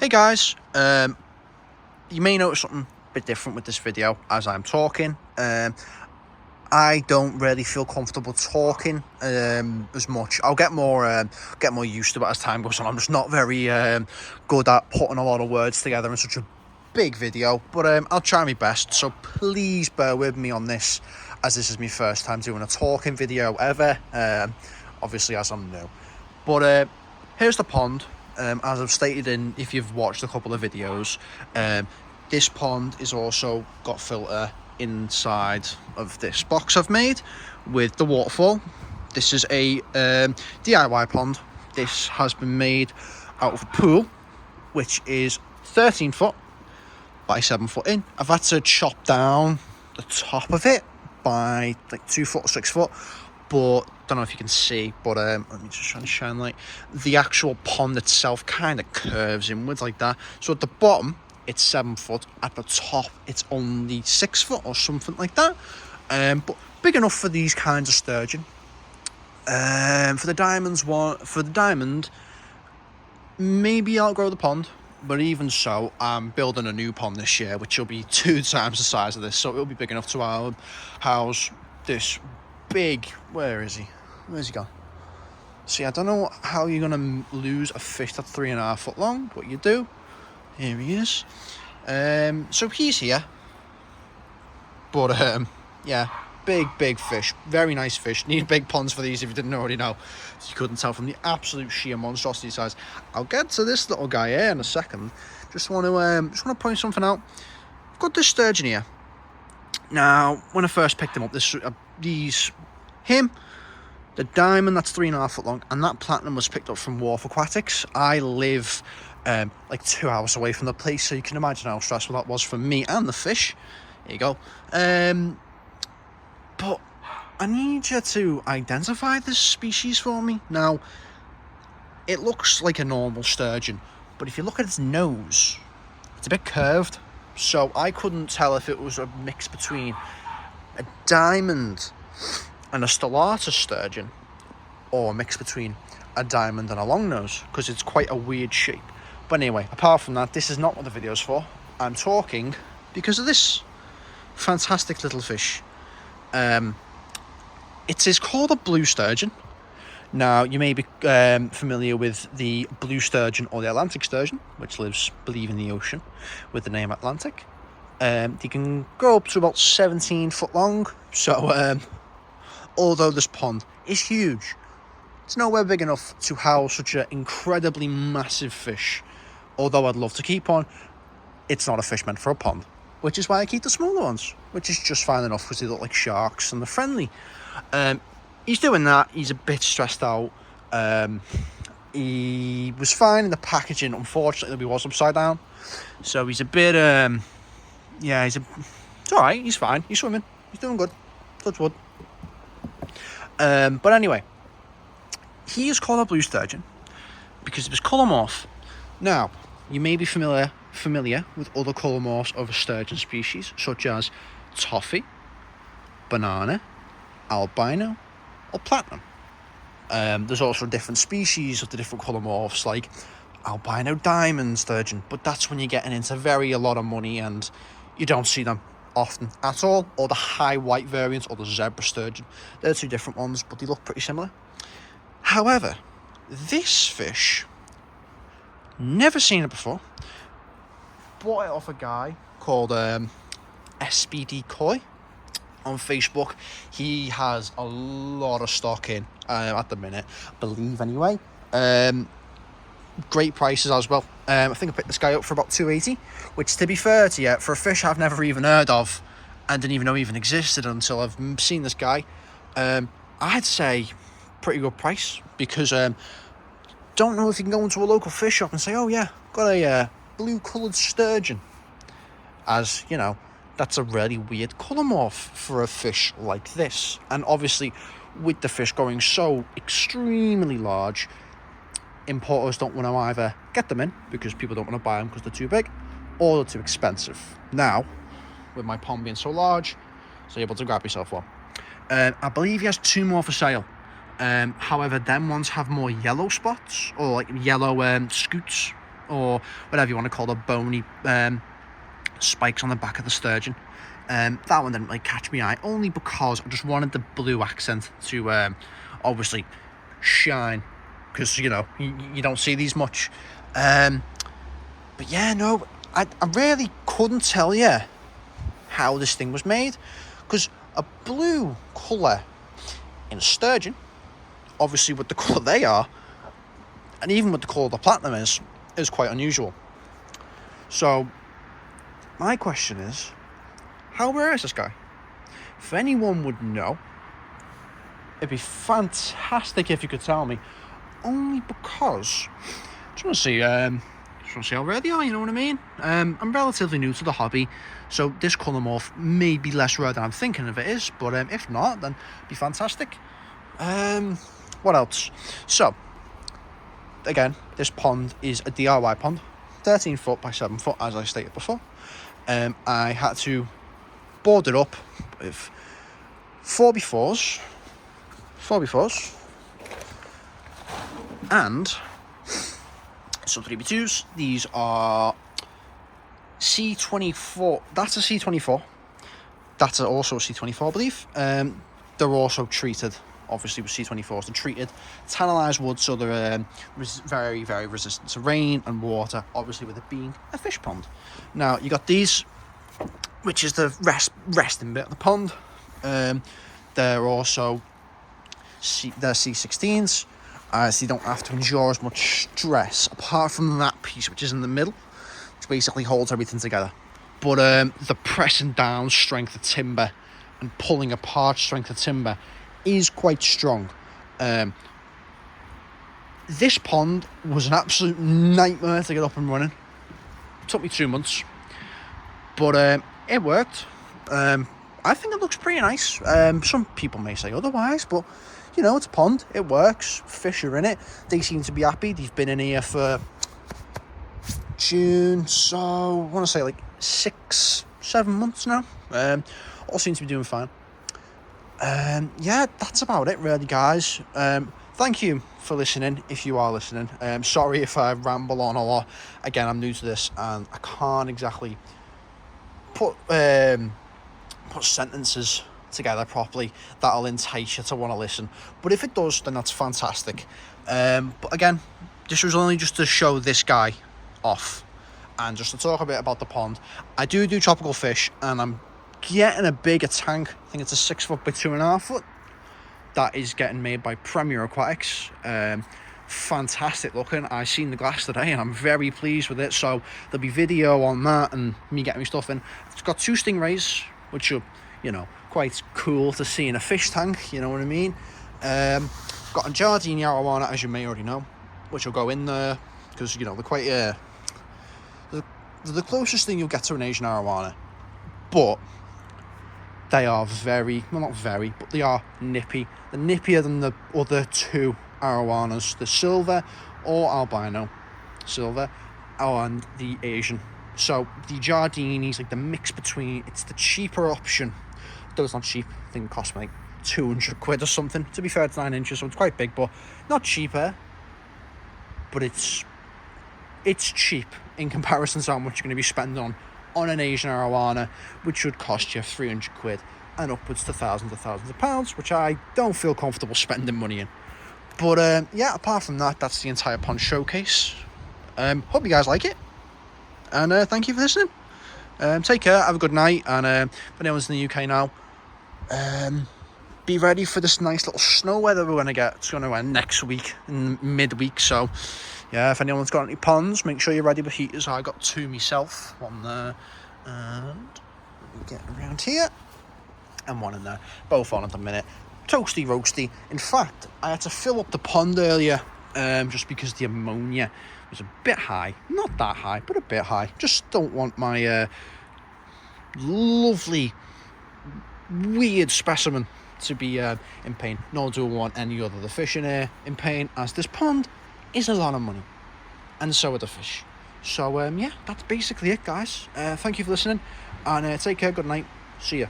Hey guys, you may notice something a bit different with this video as I'm talking. I don't really feel comfortable talking as much. I'll get more used to it as time goes on. I'm just not very good at putting a lot of words together in such a big video, but I'll try my best. So please bear with me on this, as this is my first time doing a talking video ever. Obviously, as I'm new, but here's the pond. As I've stated in, if you've watched a couple of videos, this pond is also got filter inside of this box I've made with the waterfall. This is a DIY pond. This has been made out of a pool, which is 13 foot by 7 foot in. I've had to chop down the top of it by like 2 foot or 6 foot, but don't know if you can see, but let me just try and shine light. The actual pond itself kind of curves inwards like that. So at the bottom it's 7 foot, at the top it's only 6 foot or something like that, but big enough for these kinds of sturgeon. For the diamond, maybe I'll grow the pond, but even so, I'm building a new pond this year, which will be 2 times the size of this, so it'll be big enough to house this big, where's he gone? See, I don't know how you're gonna lose a fish that's 3.5 foot long, but you do. Here he is. So he's here, but yeah, big fish, very nice fish. Need big ponds for these if you didn't already know. So you couldn't tell from the absolute sheer monstrosity size. I'll get to this little guy here in a second. Just want to point something out. I've got this sturgeon here. Now, when I first picked him up, the diamond that's 3.5 foot long, and that platinum was picked up from Wharf Aquatics. I live like 2 hours away from the place, so you can imagine how stressful that was for me and the fish. There you go. But I need you to identify this species for me. Now, it looks like a normal sturgeon, but if you look at its nose, it's a bit curved. So I couldn't tell if it was a mix between a diamond and a stellata sturgeon, or a mix between a diamond and a long nose, because it's quite a weird shape. But anyway, apart from that, this is not what the video's for. I'm talking because of this fantastic little fish. It is called a blue sturgeon. Now, you may be familiar with the blue sturgeon or the Atlantic sturgeon, which lives, believe, in the ocean with the name Atlantic. They can grow up to about 17 foot long. So, although this pond is huge, it's nowhere big enough to house such an incredibly massive fish. Although I'd love to keep one, it's not a fish meant for a pond, which is why I keep the smaller ones, which is just fine enough because they look like sharks and they're friendly. He's doing that. He's a bit stressed out. He was fine in the packaging. Unfortunately, he was upside down, so he's a bit yeah, it's all right. He's fine. He's swimming. He's doing good. Touch wood. But anyway, he is called a blue sturgeon because of his colour morph. Now, you may be familiar with other colour morphs of a sturgeon species, such as toffee, banana, albino, or platinum. There's also different species of the different colour morphs, like albino diamond sturgeon, but that's when you're getting into a lot of money, and you don't see them often at all. Or the high white variant, or the zebra sturgeon. They're 2 different ones, but they look pretty similar. However, this fish, never seen it before. Bought it off a guy called SBD Koi on Facebook. He has a lot of stock in at the minute, I believe, anyway. Great prices as well. I think I picked this guy up for about $2.80, which, to be fair to you, for a fish I've never even heard of and didn't even know even existed until I've seen this guy, I'd say pretty good price, because don't know if you can go into a local fish shop and say, oh yeah, got a blue coloured sturgeon, as you know, that's a really weird colour morph for a fish like this. And obviously, with the fish growing so extremely large, importers don't want to either get them in because people don't want to buy them because they're too big, or they're too expensive. Now, with my pond being so large, so you're able to grab yourself one. I believe he has 2 more for sale. However, them ones have more yellow spots, or like yellow scoots or whatever you want to call the bony spikes on the back of the sturgeon. That one didn't really catch my eye, only because I just wanted the blue accent to obviously shine, because you don't see these much. But yeah, no, I really couldn't tell you how this thing was made, because a blue colour in a sturgeon, obviously with the colour they are, and even with the colour the platinum is quite unusual. So my question is, how rare is this guy? If anyone would know, it'd be fantastic if you could tell me. Only because I just want to see how rare they are, you know what I mean? I'm relatively new to the hobby, so this colour morph may be less rare than I'm thinking of it is, but if not, then it'd be fantastic. What else? So, again, this pond is a DIY pond, 13 foot by 7 foot, as I stated before. I had to board it up with 4x4s, and some 3x2s. These are C24. That's a C24. That's also a C24, I believe. They're also treated, obviously, with C24s. They're treated tannalized wood, so they're very, very resistant to rain and water, obviously with it being a fish pond. Now, you got these, which is the resting bit of the pond. They're also they're C16s, so you don't have to endure as much stress, apart from that piece which is in the middle, which basically holds everything together. But the pressing down strength of timber and pulling apart strength of timber is quite strong. This pond was an absolute nightmare to get up and running. It took me 2 months, but it worked. I think it looks pretty nice. Some people may say otherwise, but it's a pond. It works. Fish are in it. They seem to be happy. They've been in here for June, so I want to say like 6-7 months now. All seem to be doing fine. Yeah, that's about it really, guys. Thank you for listening, if you are listening. Sorry if I ramble on a lot. Again, I'm new to this and I can't exactly put sentences together properly that'll entice you to want to listen. But if it does, then that's fantastic. But again, this was only just to show this guy off and just to talk a bit about the pond. I do tropical fish, and I'm getting a bigger tank. I think it's a 6 foot by 2.5 foot. That is getting made by Premier Aquatics. Fantastic looking. I seen the glass today and I'm very pleased with it, so there'll be video on that and me getting my stuff in. It's got 2 stingrays, which are quite cool to see in a fish tank, you know what I mean. Got a Jardine arowana, as you may already know, which will go in there because they're quite they're the closest thing you'll get to an Asian arowana, but they are but they are nippy. They're nippier than the other 2 arowanas, the silver or albino silver and the Asian. So the Jardine is like the mix between, it's the cheaper option, though it's not cheap. I think it costs me like 200 quid or something. To be fair, it's 9 inches, so it's quite big, but not cheaper, but it's cheap in comparison to how much you're going to be spending on an Asian arowana, which should cost you 300 quid and upwards to thousands of pounds, which I don't feel comfortable spending money in. But yeah, apart from that, that's the entire pond showcase. Hope you guys like it, and thank you for listening. Take care, have a good night, and if anyone's in the UK now, be ready for this nice little snow weather we're going to get. It's going to end next week, in midweek, so yeah, if anyone's got any ponds, make sure you're ready with heaters. I got 2 myself, one there, and get around here, and one in there, both on at the minute. Toasty roasty. In fact, I had to fill up the pond earlier, just because the ammonia was a bit high. Not that high, but a bit high. Just don't want my lovely, weird specimen to be in pain. Nor do I want any other of the fish in here in pain, as this pond is a lot of money, and so are the fish. So yeah, that's basically it, guys. Thank you for listening, and take care. Good night. See ya.